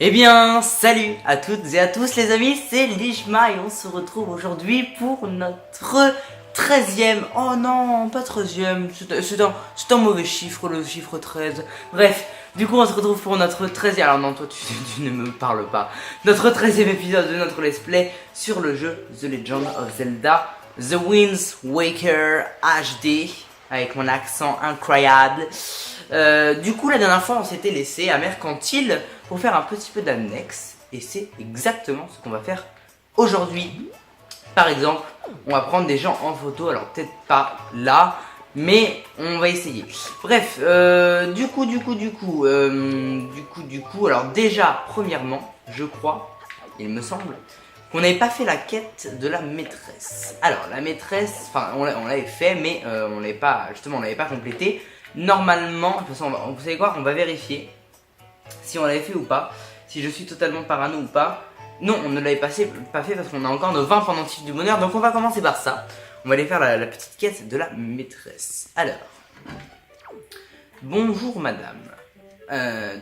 Eh bien, salut à toutes et à tous les amis, c'est Lishma et on se retrouve aujourd'hui pour notre 13e. Oh non, pas 13e, c'est un mauvais chiffre, le chiffre 13. Bref, du coup on se retrouve pour notre 13e. Alors non, toi tu ne me parles pas. Notre 13e épisode de notre let's play sur le jeu The Legend of Zelda The Wind Waker HD. Avec mon accent incroyable. Du coup, la dernière fois, on s'était laissé à Mercantile pour faire un petit peu d'annexe. Et c'est exactement ce qu'on va faire aujourd'hui. Par exemple, on va prendre des gens en photo. Alors, peut-être pas là, mais on va essayer. Bref, du coup. Alors, déjà, premièrement, je crois, il me semble, qu'on n'avait pas fait la quête de la maîtresse. Alors la maîtresse, enfin on l'avait fait mais on l'avait pas, justement on l'avait pas complété. Normalement, de toute façon vous savez quoi, on va vérifier si on l'avait fait ou pas, si je suis totalement parano ou pas. Non, on ne l'avait pas fait parce qu'on a encore nos 20 pendentifs du bonheur, donc on va commencer par ça. On va aller faire la petite quête de la maîtresse. Alors, bonjour madame,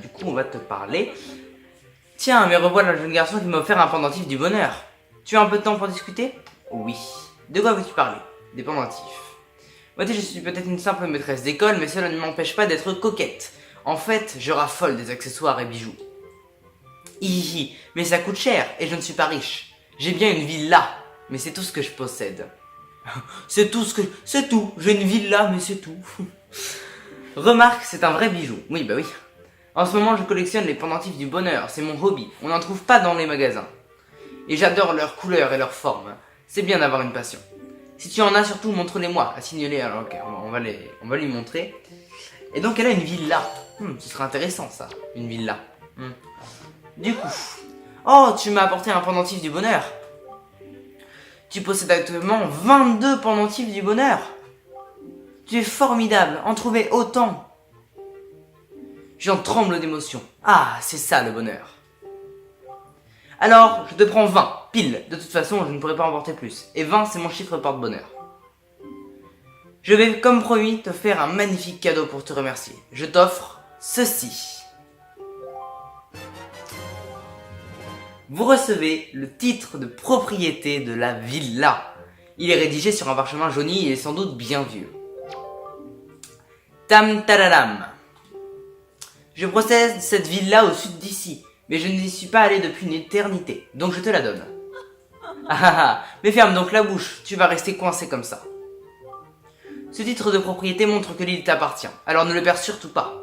du coup on va te parler. Tiens, mais revoilà le jeune garçon qui m'a offert un pendentif du bonheur. Tu as un peu de temps pour discuter? Oui. De quoi veux-tu parler? Des pendentifs. Moi, je suis peut-être une simple maîtresse d'école, mais cela ne m'empêche pas d'être coquette. En fait, je raffole des accessoires et bijoux. Hihi, mais ça coûte cher, et je ne suis pas riche. J'ai bien une villa, mais c'est tout ce que je possède. C'est tout, j'ai une villa, mais c'est tout. Remarque, c'est un vrai bijou. Oui, bah oui. En ce moment, je collectionne les pendentifs du bonheur, c'est mon hobby. On n'en trouve pas dans les magasins. Et j'adore leurs couleurs et leurs formes. C'est bien d'avoir une passion. Si tu en as, surtout, montre-les-moi. À signaler, alors ok, on va lui montrer. Et donc, elle a une villa. Ce serait intéressant, ça, une villa. Du coup... Oh, tu m'as apporté un pendentif du bonheur. Tu possèdes actuellement 22 pendentifs du bonheur. Tu es formidable, en trouver autant. J'en tremble d'émotion. Ah, c'est ça le bonheur. Alors, je te prends 20, pile. De toute façon, je ne pourrais pas en porter plus. Et 20, c'est mon chiffre porte-bonheur. Je vais, comme promis, te faire un magnifique cadeau pour te remercier. Je t'offre ceci. Vous recevez le titre de propriété de la villa. Il est rédigé sur un parchemin jauni et est sans doute bien vieux. Tam tadadam. Je possède cette villa au sud d'ici, mais je n'y suis pas allé depuis une éternité, donc je te la donne. Mais ferme donc la bouche, tu vas rester coincé comme ça. Ce titre de propriété montre que l'île t'appartient, alors ne le perds surtout pas.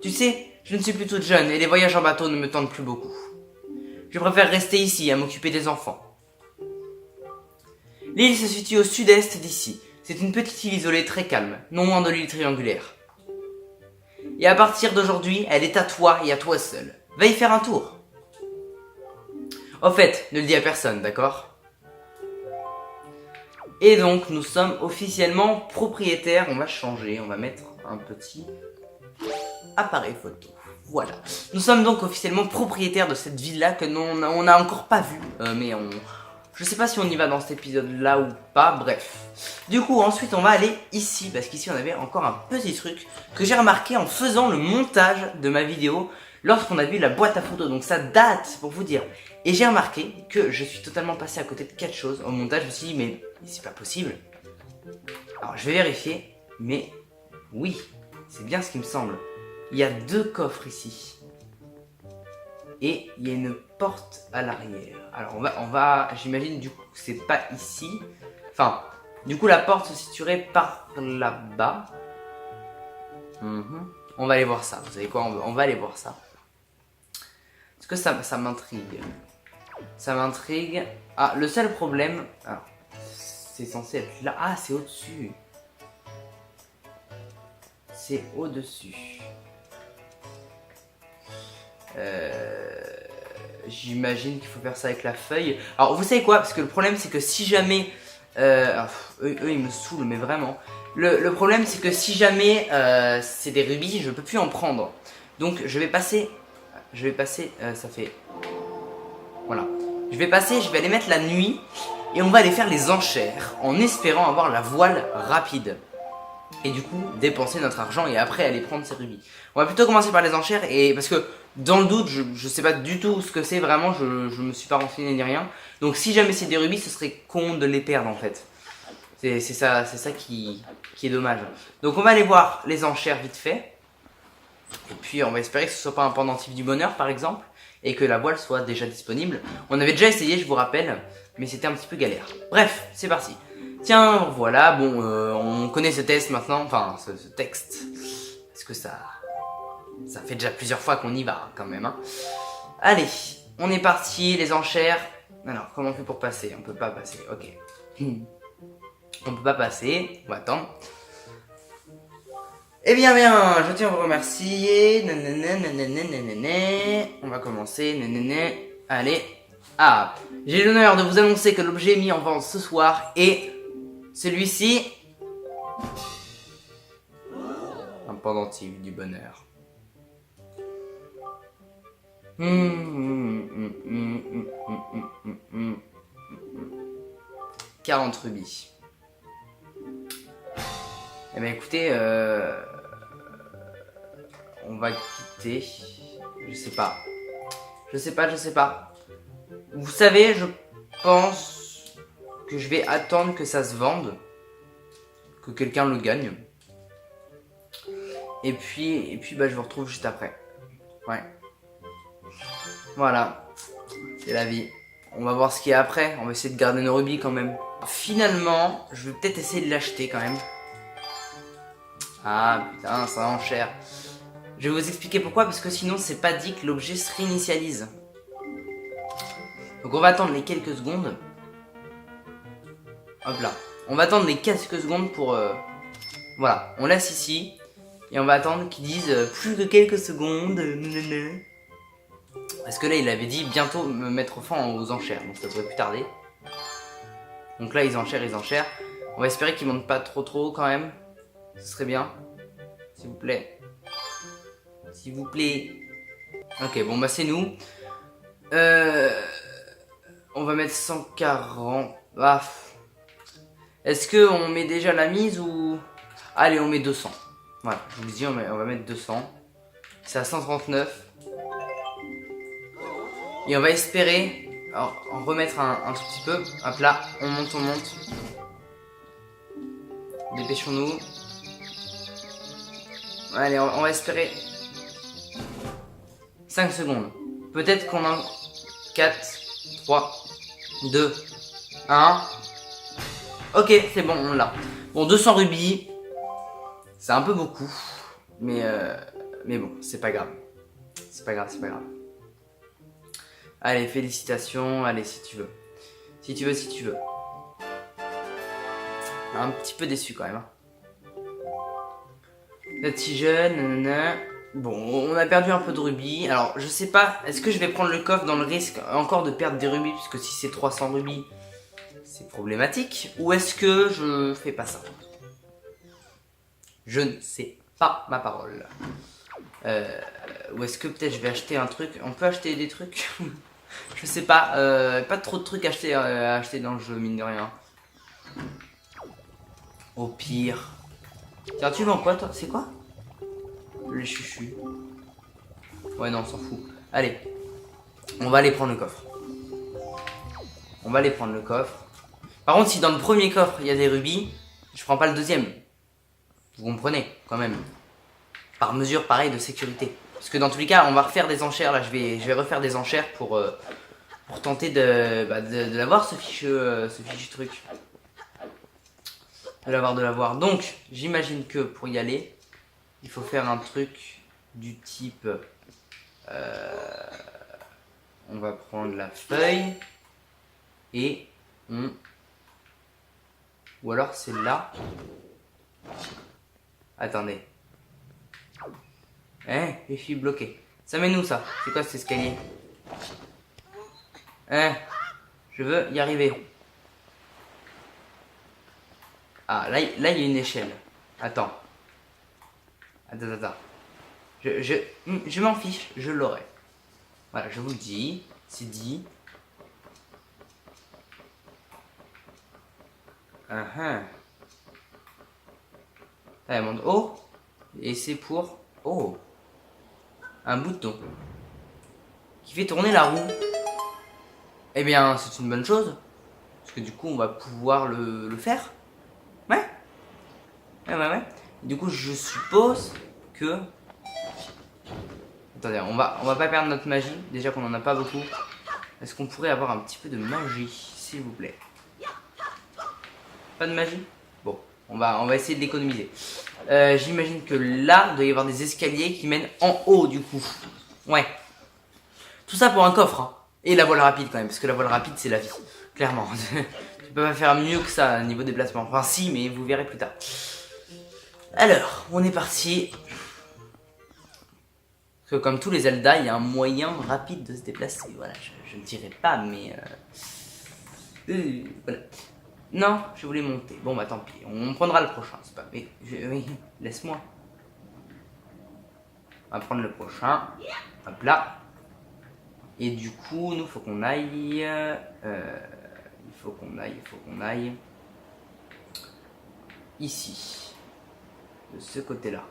Tu sais, je ne suis plus toute jeune et les voyages en bateau ne me tentent plus beaucoup. Je préfère rester ici à m'occuper des enfants. L'île se situe au sud-est d'ici. C'est une petite île isolée très calme, non loin de l'île triangulaire. Et à partir d'aujourd'hui, elle est à toi et à toi seul. Va y faire un tour. Au fait, ne le dis à personne, d'accord? Et donc, nous sommes officiellement propriétaires. On va changer, on va mettre un petit appareil photo. Voilà. Nous sommes donc officiellement propriétaires de cette villa que on n'a encore pas vue. Je sais pas si on y va dans cet épisode-là ou pas, bref. Du coup, ensuite, on va aller ici, parce qu'ici, on avait encore un petit truc que j'ai remarqué en faisant le montage de ma vidéo lorsqu'on a vu la boîte à photos. Donc ça date, pour vous dire. Et j'ai remarqué que je suis totalement passé à côté de 4 choses. Au montage, je me suis dit, mais c'est pas possible. Alors, je vais vérifier, mais oui, c'est bien ce qui me semble. Il y a 2 coffres ici. Et il y a une porte à l'arrière. Alors on va j'imagine du coup c'est pas ici. Enfin, du coup la porte se situerait par là-bas. On va aller voir ça. Vous savez quoi, on va aller voir ça. Parce que ça m'intrigue. Ça m'intrigue. Ah, le seul problème... Alors, c'est censé être là. Ah, c'est au-dessus. C'est au-dessus. J'imagine qu'il faut faire ça avec la feuille. Alors vous savez quoi? Parce que le problème c'est que si jamais eux ils me saoulent mais vraiment. Le problème c'est que si jamais c'est des rubis, je peux plus en prendre. Donc je vais passer ça fait... Voilà. Je vais aller mettre la nuit. Et on va aller faire les enchères en espérant avoir la voile rapide. Et du coup dépenser notre argent et après aller prendre ces rubis. On va plutôt commencer par les enchères et parce que Dans le doute, je sais pas du tout ce que c'est vraiment, je me suis pas renseigné ni rien. Donc si jamais c'est des rubis, ce serait con de les perdre en fait. C'est ça qui est dommage. Donc on va aller voir les enchères vite fait. Et puis on va espérer que ce soit pas un pendentif du bonheur par exemple. Et que la voile soit déjà disponible. On avait déjà essayé, je vous rappelle, mais c'était un petit peu galère. Bref, c'est parti. Tiens, voilà, bon, on connaît ce test maintenant, enfin ce texte. Parce que ça fait déjà plusieurs fois qu'on y va quand même. Hein. Allez, on est parti, les enchères. Alors, comment on fait pour passer? On peut pas passer, ok. On peut pas passer, on va attendre. Eh bien, je tiens à vous remercier. On va commencer. Allez. Ah, j'ai l'honneur de vous annoncer que l'objet mis en vente ce soir est celui-ci. Un pendentif du bonheur. 40 rubis. Eh bien écoutez, on va quitter. Je sais pas. Vous savez, je pense que je vais attendre que ça se vende. Que quelqu'un le gagne. Et puis bah, je vous retrouve juste après. Ouais. Voilà. C'est la vie. On va voir ce qu'il y a après. On va essayer de garder nos rubis quand même. Finalement, je vais peut-être essayer de l'acheter quand même. Ah putain, ça enchère. Je vais vous expliquer pourquoi, parce que sinon c'est pas dit que l'objet se réinitialise. Donc on va attendre les quelques secondes. Hop là. On va attendre les quelques secondes pour... Voilà, on laisse ici. Et on va attendre qu'ils disent plus que quelques secondes. Parce que là il avait dit bientôt me mettre fin aux enchères, donc ça devrait plus tarder. Donc là ils enchèrent. On va espérer qu'ils montent pas trop quand même. Ce serait bien. S'il vous plaît. S'il vous plaît. Ok, bon bah c'est nous. On va mettre 140. Ah. Est-ce qu'on met déjà la mise ou... Allez, on met 200. Voilà, je vous le dis, on va mettre 200. C'est à 139. Et on va espérer en remettre un tout petit peu. Hop là, on monte. Dépêchons-nous. Allez, on va espérer 5 secondes. Peut-être qu'on a 4, 3, 2, 1. Ok, c'est bon, on l'a. Bon, 200 rubis. C'est un peu beaucoup. Mais bon, c'est pas grave. C'est pas grave. Allez, félicitations. Allez, si tu veux. Si tu veux. Un petit peu déçu quand même. Hein. Vous êtes si jeune, nanana. Bon, on a perdu un peu de rubis. Alors, je sais pas, est-ce que je vais prendre le coffre dans le risque encore de perdre des rubis? Puisque si c'est 300 rubis, c'est problématique. Ou est-ce que je fais pas ça? Je ne sais pas ma parole. Ou est-ce que peut-être je vais acheter un truc? On peut acheter des trucs? Je sais pas. Pas trop de trucs à acheter dans le jeu, mine de rien. Au pire. Tiens, tu vends quoi toi? C'est quoi? Les chuchus. Ouais, non, on s'en fout. Allez. On va aller prendre le coffre. Par contre, si dans le premier coffre il y a des rubis, je prends pas le deuxième. Vous comprenez, quand même. Par mesure, pareil, de sécurité. Parce que dans tous les cas, on va refaire des enchères. Là, je vais refaire des enchères pour tenter de l'avoir, ce fichu truc. De l'avoir. Donc, j'imagine que pour y aller, il faut faire un truc du type... on va prendre la feuille et on... Ou alors c'est là. Attendez. Je suis bloqué. Ça mène où ça? C'est quoi cet escalier? Je veux y arriver. Ah, là il y a une échelle. Attends. Je m'en fiche, je l'aurai. Voilà, je vous le dis. C'est dit. Elle monte haut. Et c'est pour... Oh. Un bouton. qui fait tourner la roue. Eh bien, c'est une bonne chose. Parce que du coup, on va pouvoir le faire. Ouais. Ouais. Du coup, je suppose que... Attendez, on va pas perdre notre magie. Déjà qu'on en a pas beaucoup. Est-ce qu'on pourrait avoir un petit peu de magie, s'il vous plaît? Pas de magie? Bon, on va essayer de l'économiser. J'imagine que là, il doit y avoir des escaliers qui mènent en haut, du coup. Ouais. Tout ça pour un coffre, hein. Et la voile rapide quand même, parce que la voile rapide, c'est la vie. Clairement. Tu peux pas faire mieux que ça niveau déplacement. Enfin, si, mais vous verrez plus tard. Alors, on est parti. Parce que comme tous les Zelda, il y a un moyen rapide de se déplacer. Voilà, je ne dirais pas, mais... voilà. Non, je voulais monter. Bon, bah tant pis. On prendra le prochain, c'est pas... Oui, laisse-moi. On va prendre le prochain. Hop là. Et du coup, nous, faut qu'on aille... il faut qu'on aille... Ici. De ce côté-là.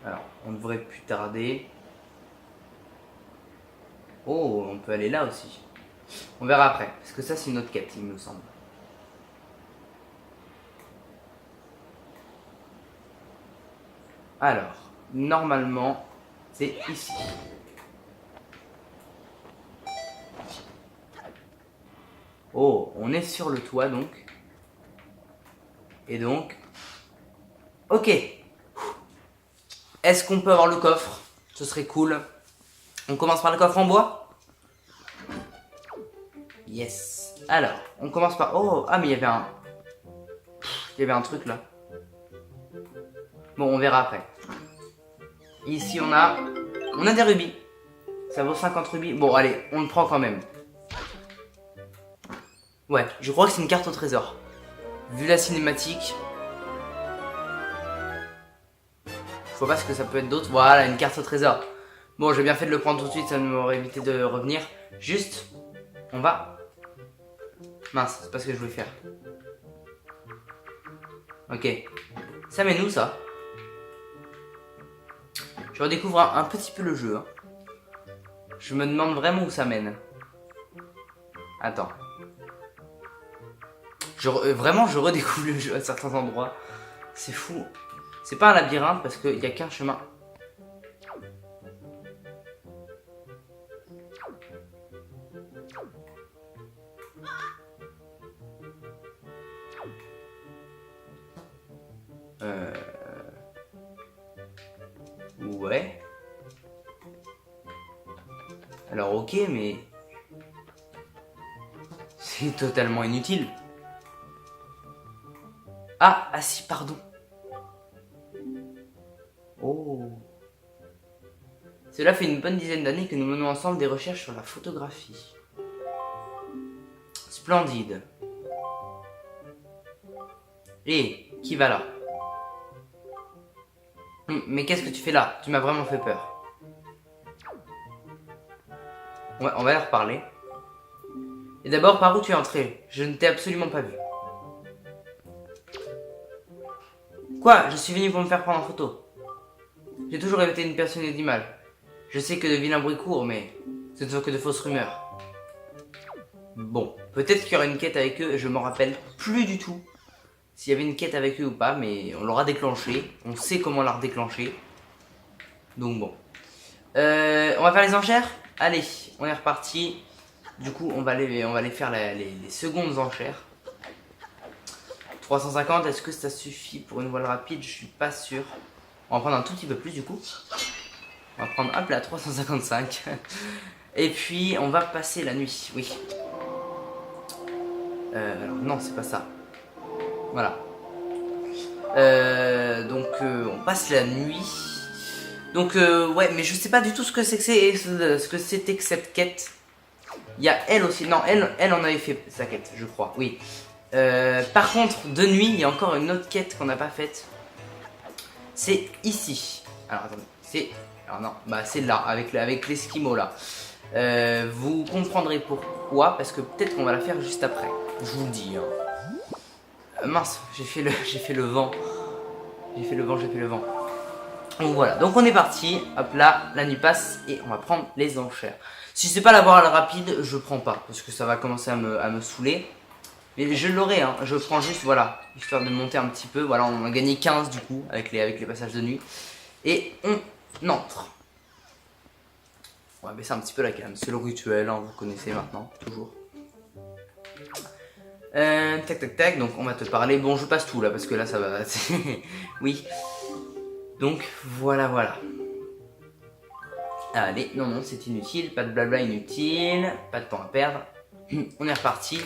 Alors, on devrait plus tarder. Oh, on peut aller là aussi. On verra après, parce que ça c'est une autre quête, il me semble. Alors, normalement, c'est ici. Oh, on est sur le toit donc. Et donc... Ok. Est-ce qu'on peut avoir le coffre? Ce serait cool. On commence par le coffre en bois? Yes. Alors, on commence par... Oh, ah mais il y avait un... Il y avait un truc là. Bon, on verra après. Ici, on a des rubis. Ça vaut 50 rubis. Bon, allez, on le prend quand même. Ouais, je crois que c'est une carte au trésor. Vu la cinématique... Je vois pas ce que ça peut être d'autre. Voilà, une carte au trésor. Bon, j'ai bien fait de le prendre tout de suite, ça m'aurait évité de revenir. Juste, on va... Mince, c'est pas ce que je voulais faire. Ok. Ça mène où, ça? Je redécouvre un petit peu le jeu. Hein. Je me demande vraiment où ça mène. Attends. Vraiment, je redécouvre le jeu à certains endroits. C'est fou. C'est pas un labyrinthe parce qu'il n'y a qu'un chemin. Ouais. Alors ok, mais... C'est totalement inutile. Ah si, pardon. Oh. Cela fait une bonne dizaine d'années que nous menons ensemble des recherches sur la photographie. Splendide. Et qui va là? Mais qu'est-ce que tu fais là? Tu m'as vraiment fait peur. Ouais, on va leur parler. Et d'abord, par où tu es entré? Je ne t'ai absolument pas vu. Quoi? Je suis venu pour me faire prendre en photo. J'ai toujours été une personne d'image. Je sais que de vilains bruits courent, mais ce ne sont que de fausses rumeurs. Bon, peut-être qu'il y aura une quête avec eux, je m'en rappelle plus du tout. S'il y avait une quête avec eux ou pas, mais on l'aura déclenchée. On sait comment la redéclencher. Donc bon. On va faire les enchères? Allez, on est reparti. Du coup, on va aller faire les secondes enchères. 350, est-ce que ça suffit pour une voile rapide? Je suis pas sûr. On va prendre un tout petit peu plus du coup. On va prendre hop là 355. Et puis on va passer la nuit, oui. Alors non, c'est pas ça. Voilà. Donc on passe la nuit. Donc ouais, mais je sais pas du tout ce que c'était que cette quête. Il y a elle aussi. Non, elle en avait fait sa quête, je crois. Oui. Par contre, de nuit, il y a encore une autre quête qu'on n'a pas faite. C'est ici. Alors attendez, c'est... Alors non, bah c'est là, avec l'esquimau là. Vous comprendrez pourquoi, parce que peut-être qu'on va la faire juste après. Je vous le dis. Hein. Mince, j'ai fait le vent. J'ai fait le vent. Donc voilà, donc on est parti. Hop là, la nuit passe et on va prendre les enchères. Si c'est pas la voile rapide, je prends pas parce que ça va commencer à me saouler. Mais je l'aurai, hein. Je prends juste, voilà, histoire de monter un petit peu. Voilà, on a gagné 15 du coup avec les passages de nuit. Et on entre. On va baisser un petit peu la cam. C'est le rituel, hein, vous connaissez maintenant, toujours. Tac tac tac, donc on va te parler. Bon, je passe tout là parce que là ça va. Oui. Donc voilà, voilà. Allez, non, non, c'est inutile. Pas de blabla inutile. Pas de temps à perdre. On est reparti.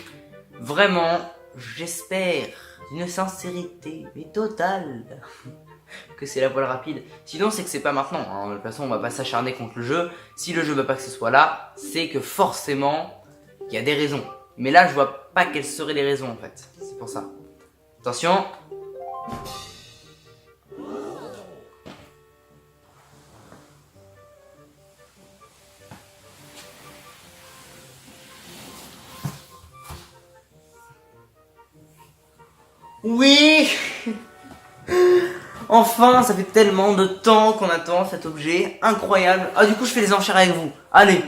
Vraiment, j'espère d'une sincérité, mais totale, que c'est la voile rapide. Sinon, c'est que c'est pas maintenant. Hein. De toute façon, on va pas s'acharner contre le jeu. Si le jeu veut pas que ce soit là, c'est que forcément, il y a des raisons. Mais là, je vois pas quelles seraient les raisons en fait. C'est pour ça. Attention. Oui. Enfin, ça fait tellement de temps qu'on attend cet objet. Incroyable. Ah, du coup, je fais les enchères avec vous. Allez,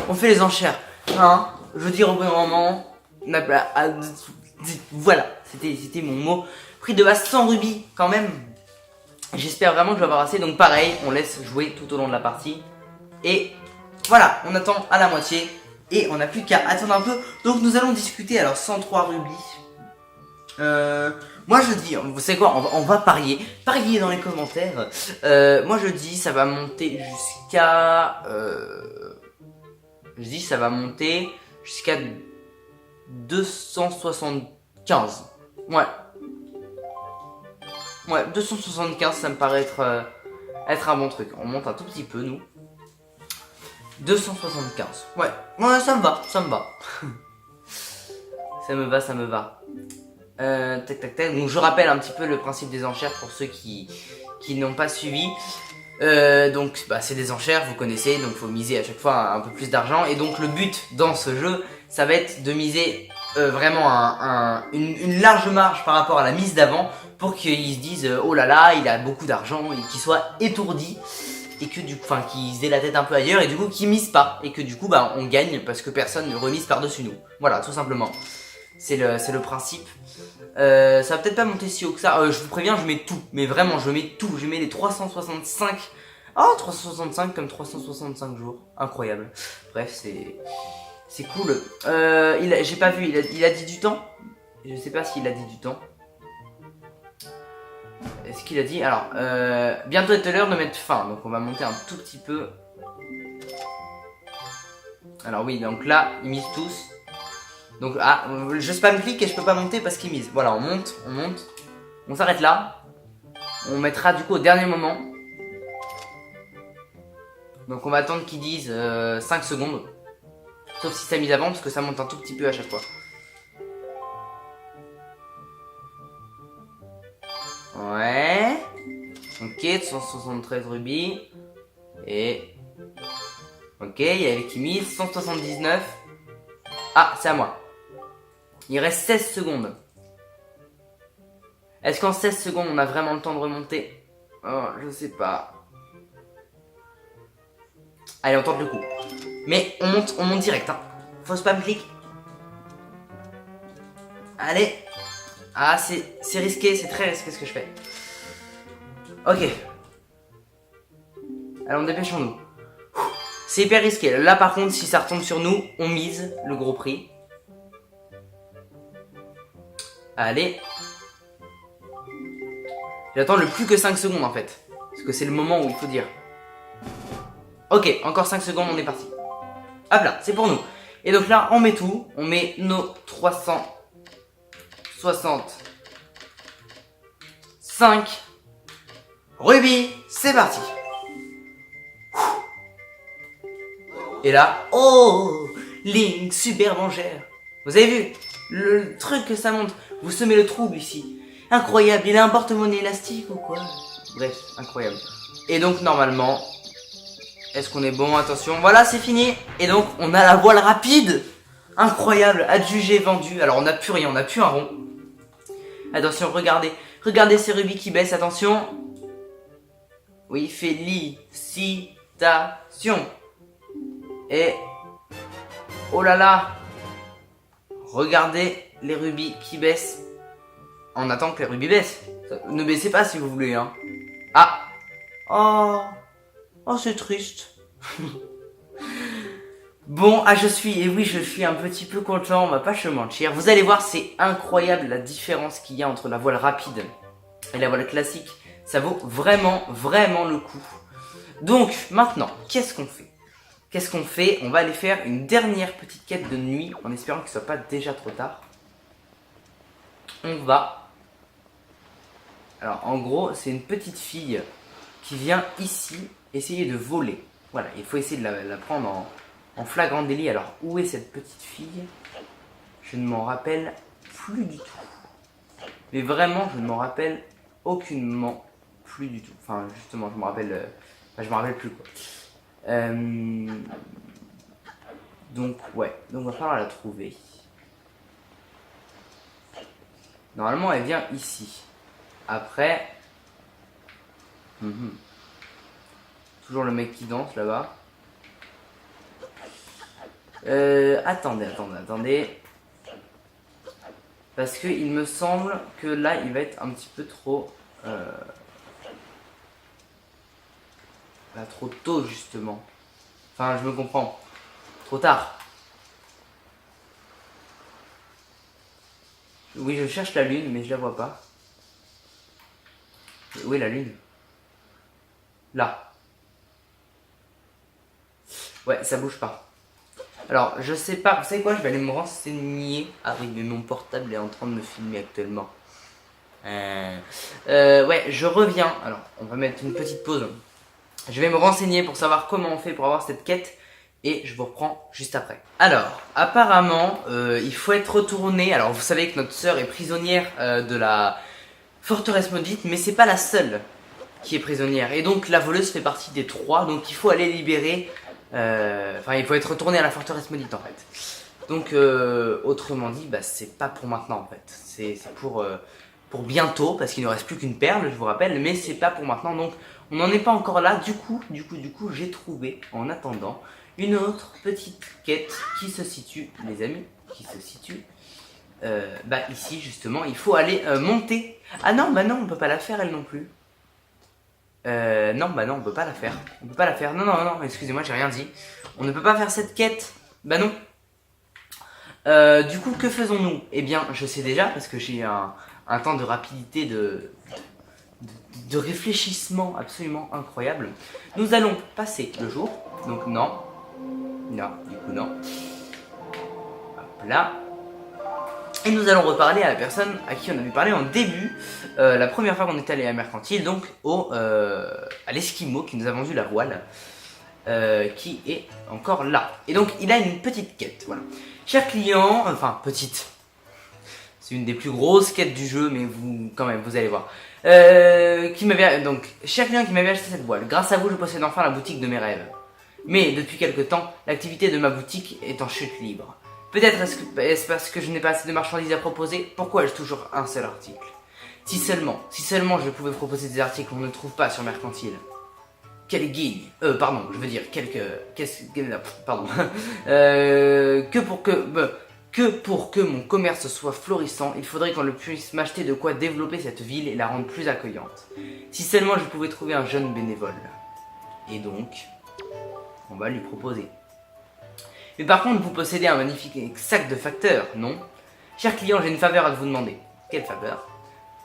on fait les enchères. Hein, je dis au bon moment. Voilà, c'était mon mot. Prix de base 100 rubis, quand même. J'espère vraiment que je vais avoir assez. Donc pareil, on laisse jouer tout au long de la partie. Et voilà, on attend à la moitié. Et on n'a plus qu'à attendre un peu. Donc nous allons discuter. Alors 103 rubis. Moi je dis, vous savez quoi, on va parier. Parier dans les commentaires. Moi je dis ça va monter jusqu'à... je dis ça va monter jusqu'à 275. Ouais. Ouais, 275 ça me paraît être un bon truc. On monte un tout petit peu nous. 275. Ouais, ouais, ça me va, ça me va. Ça me va, ça me va. Tac tac tac. Donc je rappelle un petit peu le principe des enchères pour ceux qui n'ont pas suivi. Donc bah, c'est des enchères, vous connaissez, donc il faut miser à chaque fois un peu plus d'argent. Et donc le but dans ce jeu, ça va être de miser vraiment une large marge par rapport à la mise d'avant, pour qu'ils se disent oh là là, il a beaucoup d'argent, et qu'ils soient étourdis, et que du coup, enfin qu'ils aient la tête un peu ailleurs, et du coup qu'ils misent pas, et que du coup bah on gagne parce que personne ne remise par-dessus nous. Voilà, tout simplement. C'est le principe. Ça va peut-être pas monter si haut que ça. Je vous préviens, je mets tout. Mais vraiment, je mets tout. Je mets les 365. Oh, 365 comme 365 jours. Incroyable. Bref, c'est cool. J'ai pas vu. Il a dit du temps. Je sais pas s'il a dit du temps. Est-ce qu'il a dit... Alors, bientôt est l'heure de mettre fin. Donc on va monter un tout petit peu. Alors oui, donc là, ils misent tous. Donc, ah, je spam clic et je peux pas monter parce qu'ils misent. Voilà, on monte, on monte. On s'arrête là. On mettra du coup au dernier moment. Donc, on va attendre qu'ils disent 5 secondes. Sauf si ça mise avant parce que ça monte un tout petit peu à chaque fois. Ouais. Ok, 173 rubis. Et... Ok, il y avait qui mise 179. Ah, c'est à moi. Il reste 16 secondes. Est-ce qu'en 16 secondes, on a vraiment le temps de remonter? Oh, je sais pas. Allez, on tente le coup. Mais on monte direct. Hein. Faut spam clic. Allez. Ah, c'est risqué, c'est très risqué ce que je fais. Ok. Allons, dépêchons-nous. C'est hyper risqué. Là, par contre, si ça retombe sur nous, on mise le gros prix. Allez. J'attends le plus que 5 secondes en fait. Parce que c'est le moment où il faut dire. Ok, encore 5 secondes, on est parti. Hop là, c'est pour nous. Et donc là, on met tout. On met nos 365 rubis. C'est parti. Et là, oh, Link, super enchère. Vous avez vu le truc que ça monte. Vous semez le trouble ici. Incroyable, il a un porte-monnaie élastique ou quoi? Bref, incroyable. Et donc normalement, est-ce qu'on est bon? Attention, voilà, c'est fini. Et donc on a la voile rapide. Incroyable, adjugé, vendu. Alors on n'a plus rien, on n'a plus un rond. Attention, regardez. Regardez ces rubis qui baissent, attention. Oui, félicitations. Et oh là là, regardez les rubis qui baissent. On attend que les rubis baissent. Ne baissez pas si vous voulez, hein. Ah. Oh. Oh, c'est triste. Bon, et oui, je suis un petit peu content, on va pas se mentir. Vous allez voir, c'est incroyable la différence qu'il y a entre la voile rapide et la voile classique. Ça vaut vraiment, vraiment le coup. Donc, maintenant, qu'est-ce qu'on fait? On va aller faire une dernière petite quête de nuit, en espérant qu'il soit pas déjà trop tard. On va... Alors, en gros, c'est une petite fille qui vient ici essayer de voler. Voilà, il faut essayer de la prendre en flagrant délit. Alors, où est cette petite fille? Je ne m'en rappelle plus du tout. Mais vraiment, je ne m'en rappelle aucunement plus du tout. Enfin, justement, je me rappelle plus, quoi. Donc, ouais. Donc, il va falloir la trouver. Normalement, elle vient ici. Après... Toujours le mec qui danse, là-bas. Attendez. Parce que il me semble que là, il va être un petit peu trop... trop tôt, justement. Enfin, je me comprends. Trop tard. Oui, je cherche la lune, mais je la vois pas. Où est la lune? Là. Ouais, ça bouge pas. Alors, je sais pas. Vous savez quoi? Je vais aller me renseigner. Ah oui, mais mon portable est en train de me filmer actuellement. Ouais, je reviens. Alors, on va mettre une petite pause. Je vais me renseigner pour savoir comment on fait pour avoir cette quête. Et je vous reprends juste après. Alors, apparemment, il faut être retourné. Alors, vous savez que notre sœur est prisonnière de la forteresse maudite, mais c'est pas la seule qui est prisonnière. Et donc, la voleuse fait partie des 3. Donc, il faut aller libérer. Enfin, il faut être retourné à la forteresse maudite en fait. Donc, autrement dit, bah, c'est pas pour maintenant en fait. C'est pour bientôt, parce qu'il ne reste plus qu'une perle, je vous rappelle, mais c'est pas pour maintenant. Donc, on n'en est pas encore là. Du coup, j'ai trouvé, en attendant, une autre petite quête qui se situe, les amis, ici justement. Il faut aller monter. Ah non, bah non, on peut pas la faire elle non plus. Non, bah non, on peut pas la faire. Non, excusez-moi, j'ai rien dit. On ne peut pas faire cette quête. Bah non. Du coup, que faisons-nous? Eh bien, je sais déjà, parce que j'ai un temps de rapidité de réfléchissement absolument incroyable. Nous allons passer le jour. Donc non. Non, du coup non. Hop là. Et nous allons reparler à la personne à qui on avait parlé en début, la première fois qu'on était allé à Mercantile, donc à l'Esquimau qui nous a vendu la voile, qui est encore là. Et donc il a une petite quête, voilà. Cher client, enfin petite, c'est une des plus grosses quêtes du jeu, mais vous, quand même, vous allez voir. Donc, cher client qui m'avait acheté cette voile, grâce à vous je possède enfin la boutique de mes rêves. Mais depuis quelque temps, l'activité de ma boutique est en chute libre. Peut-être est-ce parce que je n'ai pas assez de marchandises à proposer? Pourquoi ai-je toujours un seul article? Si seulement je pouvais proposer des articles qu'on ne trouve pas sur Mercantile. Quel guigne, pardon, je veux dire pardon. Que pour que mon commerce soit florissant, il faudrait qu'on puisse m'acheter de quoi développer cette ville et la rendre plus accueillante. Si seulement je pouvais trouver un jeune bénévole. Et donc, on va lui proposer. Mais par contre, vous possédez un magnifique sac de facteurs, non? Cher client, j'ai une faveur à vous demander. Quelle faveur?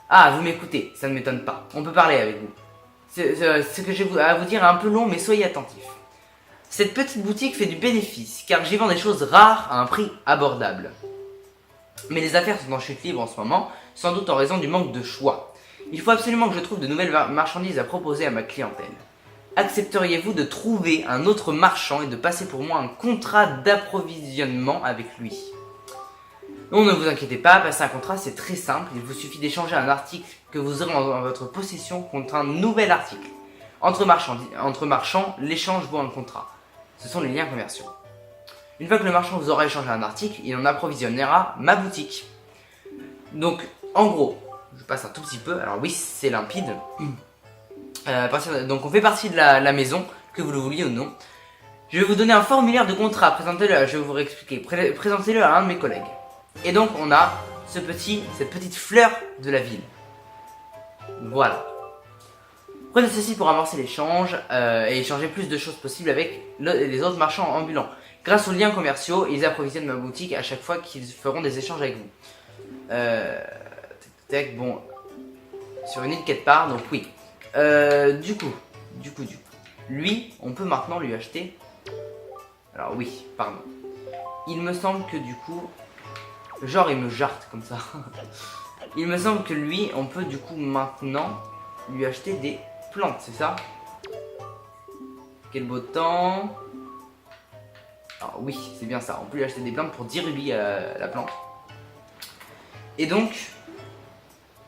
Ah, vous m'écoutez, ça ne m'étonne pas. On peut parler avec vous. Ce que j'ai à vous dire est un peu long, mais soyez attentifs. Cette petite boutique fait du bénéfice, car j'y vends des choses rares à un prix abordable. Mais les affaires sont en chute libre en ce moment, sans doute en raison du manque de choix. Il faut absolument que je trouve de nouvelles marchandises à proposer à ma clientèle. Accepteriez-vous de trouver un autre marchand et de passer pour moi un contrat d'approvisionnement avec lui? Non, ne vous inquiétez pas, passer un contrat c'est très simple, il vous suffit d'échanger un article que vous aurez en votre possession contre un nouvel article. Entre marchands, l'échange vaut un contrat. Ce sont les liens commerciaux. Une fois que le marchand vous aura échangé un article, il en approvisionnera ma boutique. Donc, en gros, je passe un tout petit peu, alors oui, c'est limpide. Donc on fait partie de la maison, que vous le vouliez ou non. Je vais vous donner un formulaire de contrat, présentez-le, je vais vous réexpliquer, présentez-le à un de mes collègues. Et donc on a cette petite fleur de la ville. Voilà. Prenez ceci pour amorcer l'échange et échanger plus de choses possibles avec les autres marchands ambulants. Grâce aux liens commerciaux, ils approvisionnent ma boutique à chaque fois qu'ils feront des échanges avec vous. Bon, sur une île quelque part, donc oui. Du coup, lui, on peut maintenant lui acheter. Alors oui, pardon. Il me semble que du coup, genre il me jarte comme ça. Il me semble que lui, on peut du coup maintenant lui acheter des plantes, c'est ça? Quel beau temps. Alors oui, c'est bien ça. On peut lui acheter des plantes pour 10 rubis à la plante. Et donc,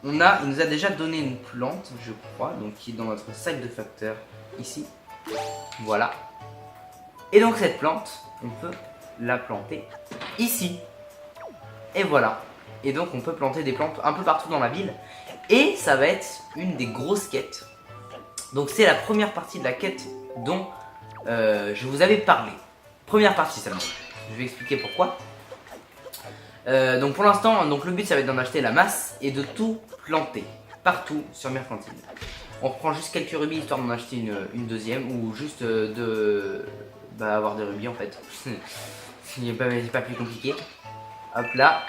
il nous a déjà donné une plante, je crois, donc qui est dans notre sac de facteur, ici. Voilà. Et donc cette plante, on peut la planter ici. Et voilà. Et donc on peut planter des plantes un peu partout dans la ville. Et ça va être une des grosses quêtes. Donc c'est la première partie de la quête dont je vous avais parlé. Première partie seulement. Je vais expliquer pourquoi. Donc pour l'instant, le but ça va être d'en acheter la masse et de tout planter partout sur Mercantile. On reprend juste quelques rubis histoire d'en acheter une deuxième ou juste avoir des rubis en fait. C'est pas plus compliqué. Hop là.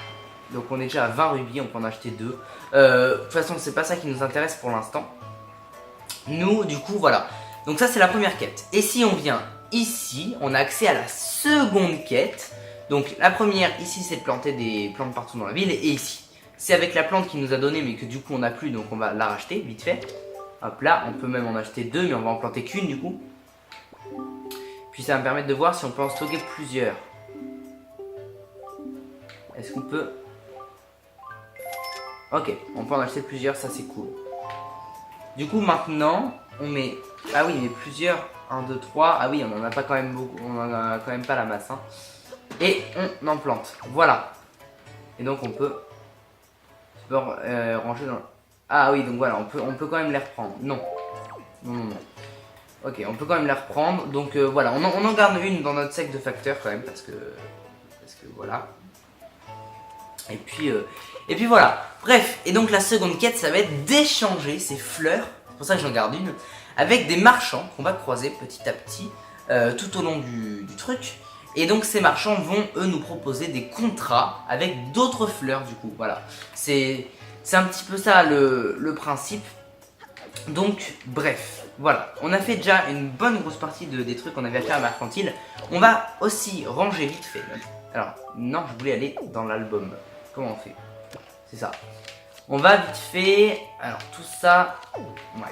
Donc on est déjà à 20 rubis, on peut en acheter 2. De toute façon c'est pas ça qui nous intéresse pour l'instant. Nous du coup voilà. Donc ça c'est la première quête. Et si on vient ici, on a accès à la seconde quête. Donc la première ici c'est de planter des plantes partout dans la ville. Et ici c'est avec la plante qu'il nous a donné mais que du coup on n'a plus, donc on va la racheter vite fait. Hop là, on peut même en acheter 2 mais on va en planter qu'une du coup. Puis ça va me permettre de voir si on peut en stocker plusieurs. Est-ce qu'on peut... Ok, on peut en acheter plusieurs, ça c'est cool. Du coup maintenant, on met... Ah oui, mais plusieurs. 1, 2, 3. Ah oui, on en a pas quand même beaucoup. On en a quand même pas la masse. Hein. Et on en plante. Voilà. Et donc on peut... ranger dans... Ah oui, donc voilà, on peut quand même les reprendre. Non. Non. Ok, on peut quand même les reprendre. Donc voilà, on en garde une dans notre sac de facteur quand même parce que voilà. Et puis voilà. Bref, et donc la seconde quête, ça va être d'échanger ces fleurs, c'est pour ça que j'en garde une, avec des marchands qu'on va croiser petit à petit tout au long du truc. Et donc ces marchands vont, eux, nous proposer des contrats avec d'autres fleurs du coup. Voilà, c'est un petit peu ça le principe. Donc bref, voilà, on a fait déjà une bonne grosse partie des trucs qu'on avait acheté à Mercantile. On va aussi ranger vite fait. Alors, non, je voulais aller dans l'album. Comment on fait? C'est ça. On va vite fait... Alors, tout ça... Ouais.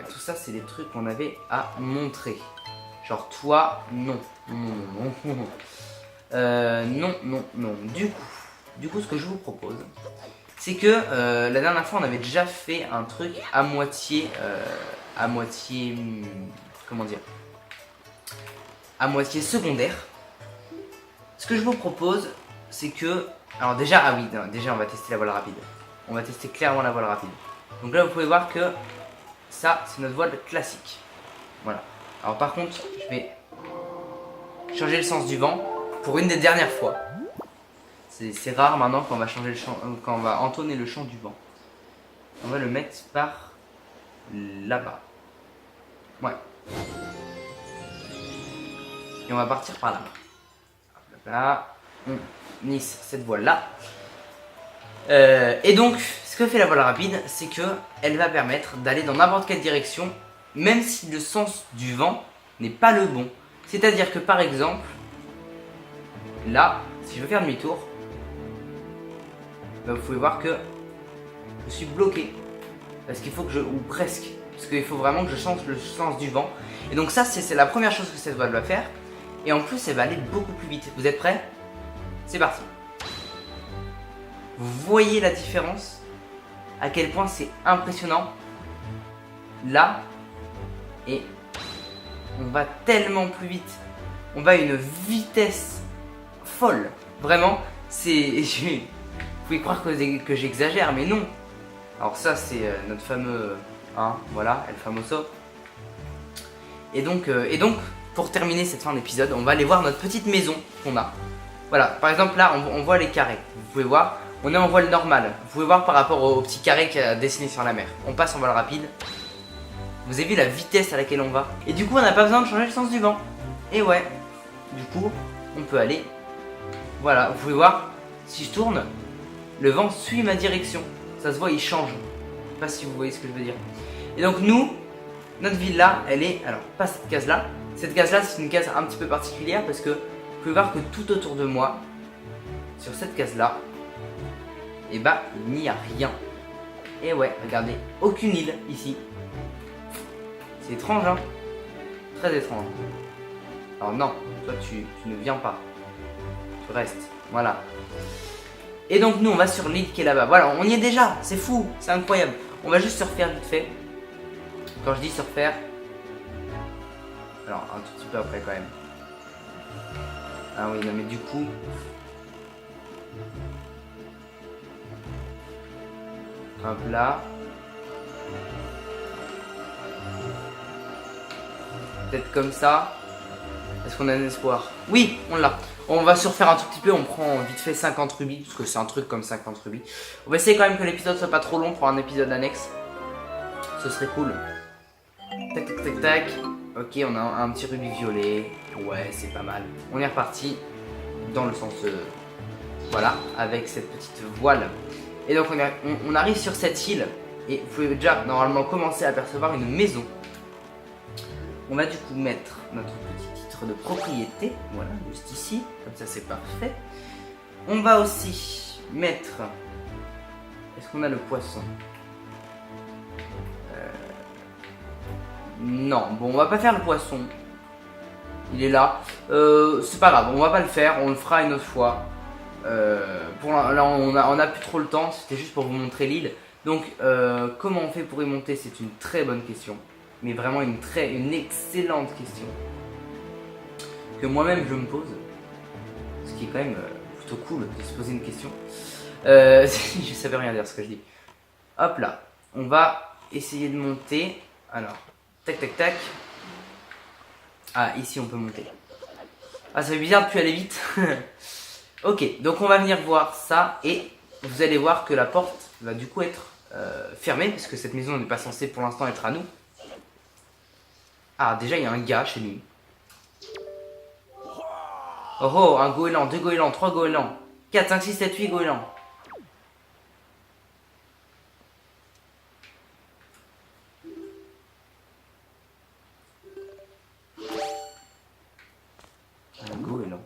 Tout ça, c'est des trucs qu'on avait à montrer. Genre, toi, non. Non. Non. Du coup, ce que je vous propose, c'est que la dernière fois, on avait déjà fait un truc à moitié... comment dire? À moitié secondaire. Ce que je vous propose, c'est que... Alors déjà, déjà on va tester la voile rapide. On va tester clairement la voile rapide. Donc là, vous pouvez voir que ça, c'est notre voile classique. Voilà. Alors par contre, je vais changer le sens du vent pour une des dernières fois. C'est rare maintenant quand on va changer le chant, quand on va entonner le chant du vent. On va le mettre par là-bas. Ouais. Et on va partir par là-bas. Là, on unisse cette voile là. Et donc, ce que fait la voile rapide, c'est que elle va permettre d'aller dans n'importe quelle direction, même si le sens du vent n'est pas le bon. C'est-à-dire que par exemple, là, si je veux faire demi-tour, vous pouvez voir que je suis bloqué. Parce qu'il faut que ou presque, parce qu'il faut vraiment que je change le sens du vent. Et donc ça, c'est la première chose que cette voile va faire. Et en plus, elle va aller beaucoup plus vite. Vous êtes prêts? C'est parti. Vous voyez la différence? À quel point c'est impressionnant? Là, et on va tellement plus vite. On va à une vitesse folle. Vraiment, c'est... Vous pouvez croire que j'exagère, mais non. Alors ça, c'est notre fameux Hein, voilà, El Famoso. Et donc, pour terminer cette fin d'épisode, on va aller voir notre petite maison qu'on a. Voilà, par exemple là, on voit les carrés. Vous pouvez voir, on est en voile normal. Vous pouvez voir par rapport au petit carré qui a dessiné sur la mer. On passe en voile rapide. Vous avez vu la vitesse à laquelle on va. Et du coup, on n'a pas besoin de changer le sens du vent. Et ouais, du coup, on peut aller. Voilà, vous pouvez voir, si je tourne, le vent suit ma direction. Ça se voit, il change. Je sais pas si vous voyez ce que je veux dire. Et donc nous, notre villa, elle est... Alors, pas cette case-là. Cette case-là, c'est une case un petit peu particulière parce que vous pouvez voir que tout autour de moi, sur cette case-là, et bah, il n'y a rien. Et ouais, regardez, aucune île ici. C'est étrange, hein? Très étrange. Alors non, toi tu ne viens pas. Tu restes, voilà. Et donc nous, on va sur l'île qui est là-bas. Voilà, on y est déjà, c'est fou, c'est incroyable. On va juste se refaire vite fait. Quand je dis se refaire... Alors, un tout petit peu après quand même. Ah oui, non mais du coup... Hop là. Peut-être comme ça. Est-ce qu'on a un espoir? Oui, on l'a. On va se refaire un tout petit peu. On prend vite fait 50 rubis. Parce que c'est un truc comme 50 rubis. On va essayer quand même que l'épisode soit pas trop long pour un épisode annexe. Ce serait cool. Tac, tac, tac, tac. Ok, on a un petit rubis violet. Ouais, c'est pas mal. On est reparti dans le sens... voilà, avec cette petite voile. Et donc on arrive sur cette île. Et vous pouvez déjà normalement commencer à apercevoir une maison. On va du coup mettre notre petit titre de propriété. Voilà, juste ici. Comme ça c'est parfait. On va aussi mettre... Est-ce qu'on a le poisson? Non, bon, on va pas faire le poisson. Il est là. C'est pas grave, on va pas le faire. On le fera une autre fois. Là, on a plus trop le temps. C'était juste pour vous montrer l'île. Donc, comment on fait pour y monter? C'est une très bonne question. Mais vraiment une excellente question. Que moi-même je me pose. Ce qui est quand même plutôt cool de se poser une question. Je savais rien dire ce que je dis. Hop là. On va essayer de monter. Alors, tac tac tac. Ah, ici on peut monter. Ah, ça fait bizarre de plus aller vite. Ok, donc on va venir voir ça. Et vous allez voir que la porte va du coup être fermée. Parce que cette maison n'est pas censée pour l'instant être à nous. Ah, déjà il y a un gars chez lui. Oh oh, un goéland, 2 goélands, 3 goélands, 4, 5, 6, 7, 8 goélands. Un goéland.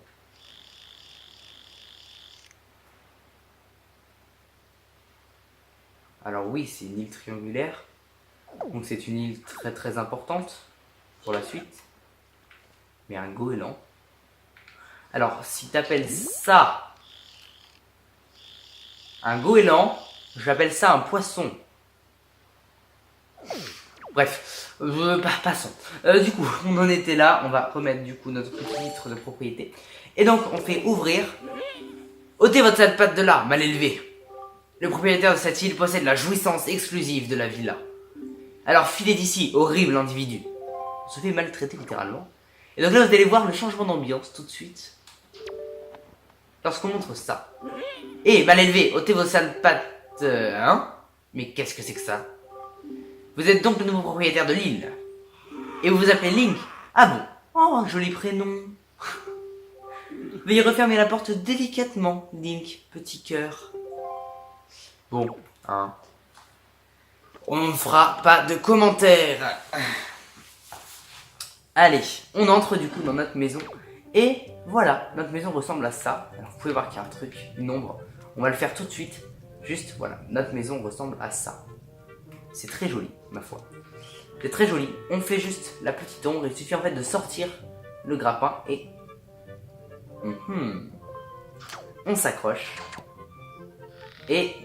Alors oui, c'est une île triangulaire. Donc c'est une île très très importante pour la suite. Mais un goéland. Alors si t'appelles ça un goéland, j'appelle ça un poisson. Bref, passons. Du coup, on en était là. On va remettre du coup notre petit titre de propriété. Et donc on fait ouvrir. Ôtez votre sale patte de là, mal élevé. Le propriétaire de cette île possède la jouissance exclusive de la villa. Alors filez d'ici, horrible individu. On se fait maltraiter littéralement. Et donc là vous allez voir le changement d'ambiance tout de suite. Lorsqu'on montre ça. Eh, mal élevé, ôtez vos sales pattes, hein? Mais qu'est-ce que c'est que ça? Vous êtes donc le nouveau propriétaire de l'île. Et vous vous appelez Link? Ah bon? Oh, joli prénom. Veuillez refermer la porte délicatement, Link, petit cœur. Bon, hein. On ne fera pas de commentaires. Allez, on entre du coup dans notre maison. Et voilà, notre maison ressemble à ça. Alors vous pouvez voir qu'il y a un truc, une ombre. On va le faire tout de suite. Juste, voilà, notre maison ressemble à ça. C'est très joli, ma foi. C'est très joli. On fait juste la petite ombre. Il suffit en fait de sortir le grappin et... on s'accroche. Et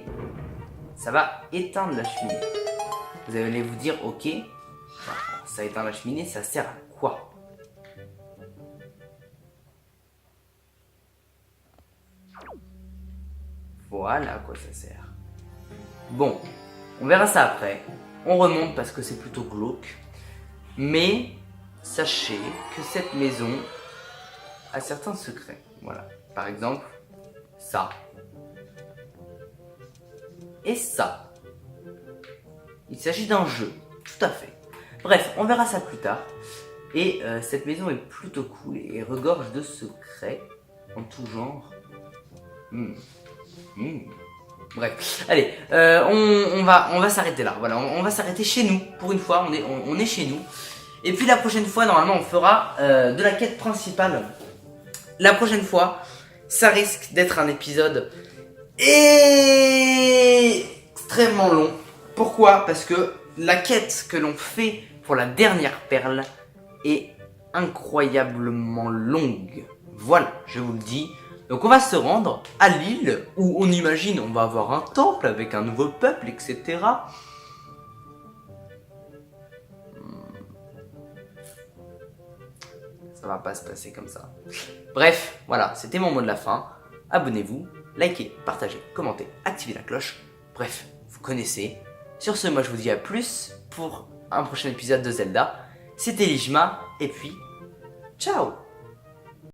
ça va éteindre la cheminée. Vous allez vous dire, ok, ça éteint la cheminée, ça sert à quoi? Voilà à quoi ça sert. Bon, on verra ça après. On remonte parce que c'est plutôt glauque. Mais sachez que cette maison a certains secrets. Voilà. Par exemple, ça. Et ça. Il s'agit d'un jeu. Tout à fait. Bref, on verra ça plus tard. Et cette maison est plutôt cool et regorge de secrets en tout genre. Bref, allez, on va s'arrêter là. Voilà, on va s'arrêter chez nous pour une fois. On est chez nous. Et puis la prochaine fois, normalement, on fera de la quête principale. La prochaine fois, ça risque d'être un épisode extrêmement long. Pourquoi? Parce que la quête que l'on fait pour la dernière perle est incroyablement longue. Voilà, je vous le dis. Donc on va se rendre à l'île où on imagine on va avoir un temple avec un nouveau peuple, etc. Ça va pas se passer comme ça. Bref, voilà, c'était mon mot de la fin. Abonnez-vous, likez, partagez, commentez, activez la cloche. Bref, vous connaissez. Sur ce, moi je vous dis à plus pour un prochain épisode de Zelda. C'était Lijma, et puis, ciao!